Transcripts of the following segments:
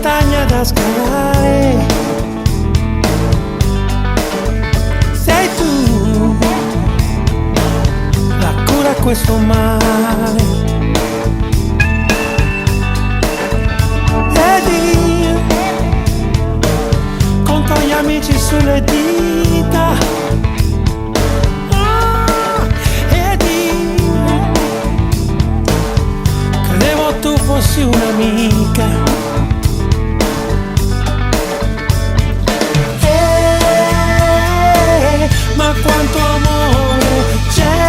montagna da scalare. Sei tu la cura a questo male. Ed io conto gli amici sulle dita. Tu fossi un'amica. Ma quanto amore c'è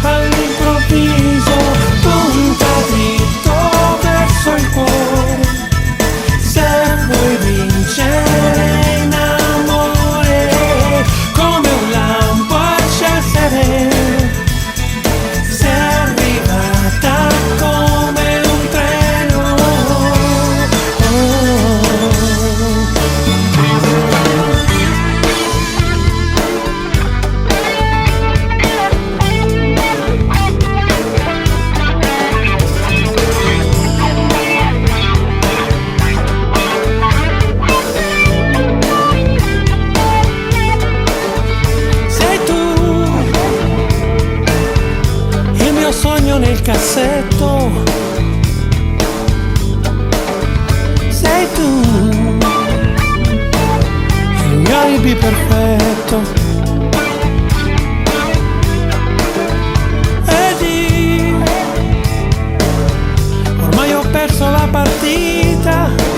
all'improvviso, punta dritto verso il cuore. Se vuoi vincere in amore, come un lampo accendere. Nel cassetto sei tu, il mio alibi perfetto. Ed io ormai ho perso la partita.